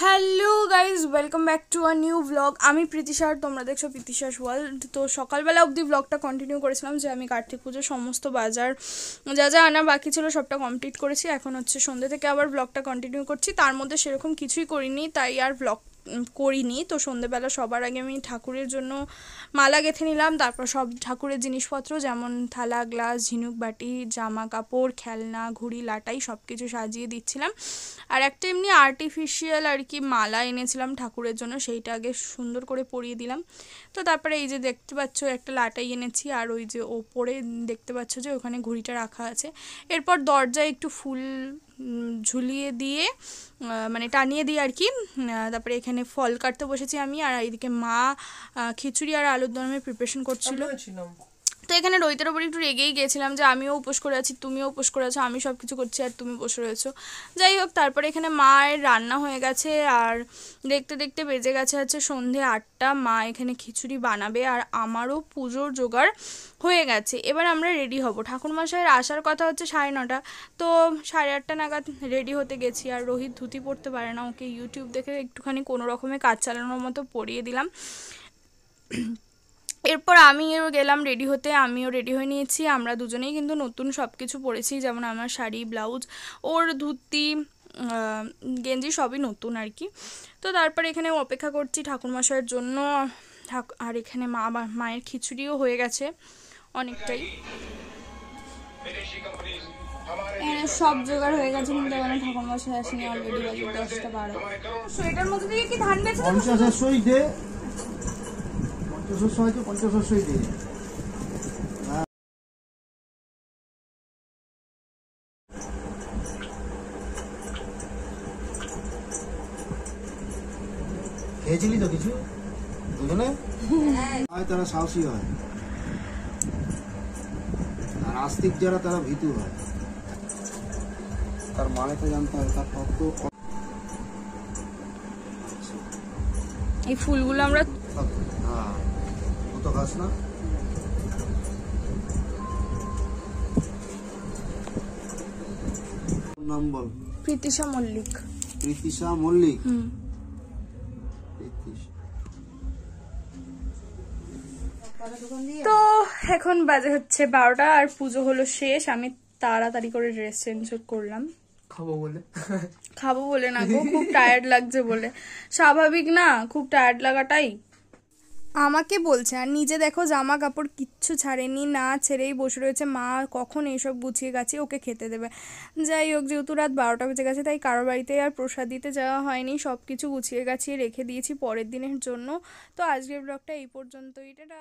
Hello guys, welcome back to a new blog. আমি প্রীতিশার, তোমরা দেখছো প্রীতিশাস ওয়ার্ল্ড। তো সকালবেলা অবধি ব্লগটা কন্টিনিউ করেছিলাম যে আমি কার্তিক পুজোর সমস্ত বাজার যা যা আনা বাকি ছিল সবটা কমপ্লিট করেছি। এখন হচ্ছে সন্ধ্যে থেকে আবার ব্লগটা কন্টিনিউ করছি। তার মধ্যে সেরকম কিছুই করিনি, তাই আর ব্লগ করিনি। তো সন্ধ্যেবেলা সবার আগে আমি ঠাকুরের জন্য মালা গেঁথে নিলাম। তারপর সব ঠাকুরের জিনিসপত্র যেমন থালা, গ্লাস, ঝিনুক বাটি, জামা কাপড়, খেলনা, ঘুড়ি, লাটাই সব কিছু সাজিয়ে দিচ্ছিলাম। আর একটা এমনি আর্টিফিশিয়াল আর কি মালা এনেছিলাম ঠাকুরের জন্য, সেইটা আগে সুন্দর করে পরিয়ে দিলাম। তো তারপরে এই যে দেখতে পাচ্ছ একটা লাটাই এনেছি, আর ওই যে ওপরে দেখতে পাচ্ছ যে ওখানে ঘুড়িটা রাখা আছে। এরপর দরজায় একটু ফুল ঝুলিয়ে দিয়ে মানে টানিয়ে দিয়ে আর কি। তারপরে এখানে ফল কাটতে বসেছি আমি, আর এইদিকে মা খিচুড়ি আর আলুর দমের প্রিপারেশন করছিল। তো এখানে রোহিতের ওপর একটু রেগেই গিয়েছিলাম যে আমিও উপোস করে আছি, তুমিও উপোস করে আছো, আমি সব কিছু করছি আর তুমি বসে রয়েছো। যাই হোক, তারপরে এখানে মায়ের রান্না হয়ে গেছে, আর দেখতে দেখতে বেজে গেছে হচ্ছে সন্ধে 8টা। মা এখানে খিচুড়ি বানাবে, আর আমারও পুজোর জোগাড় হয়ে গেছে। এবার আমরা রেডি হব। ঠাকুরমশাইয়ের আসার কথা হচ্ছে 9:30, তো 8:30 নাগাদ রেডি হতে গেছি। আর রোহিত ধুতি পরতে পারে না, ওকে ইউটিউব দেখে একটুখানি কোনো রকমে কাজ চালানোর মতো পরিয়ে দিলাম। এরপর আমিও গেলাম রেডি হতে, আমিও রেডি হয়ে নিয়েছি। আমরা দুজনেই কিন্তু নতুন সব কিছু পরেছি, যেমন আমার শাড়ি, ব্লাউজ, ওর ধুতি, গেঞ্জি সবই নতুন আর কি। তো তারপর এখানে অপেক্ষা করছি ঠাকুরমশাইয়ের জন্য। আর এখানে মায়ের খিচুড়িও হয়ে গেছে অনেকটাই। এখানে সব জোগাড় হয়ে গেছে, কিন্তু এখানে ঠাকুরমশাই আসেনি, অলরেডি বাজে 10টা 12। সোয়েটার মধ্যে দিয়ে কি ধান বেচে খেয়েছিলি তো কিছু দুজনে? তারা সাহসী হয়, আর আস্তিক যারা তারা ভীতু হয়। তার মানে তো জানতে হবে তার ভক্ত। এই ফুলগুলো আমরা তো খাস না। নাম বল। প্রীতিশা মল্লিক। প্রীতিশা মল্লিক। তো এখন বাজে হচ্ছে 12টা, আর পুজো হলো শেষ। আমি তাড়াতাড়ি করে ড্রেস চেঞ্জ করলাম। খাবো বলে না গো, খুব টায়ার্ড লাগছে বলে। স্বাভাবিক না, খুব টায়ার্ড লাগাটাই আমাকে বলছে। আর নিজে দেখো জামা কাপড় কিচ্ছু ছাড়েনি, না ছেড়েই বসে রয়েছে। মা কখন এইসব গুছিয়ে গেছে ওকে খেতে দেবে। যাই হোক, যেহেতু রাত 12টা বেজে গেছে, তাই কারোর বাড়িতে আর প্রসাদ দিতে যাওয়া হয়নি। সব কিছু গুছিয়ে গাছিয়ে রেখে দিয়েছি পরের দিনের জন্য। তো আজকের ব্লগটা এই পর্যন্তই। টাটা।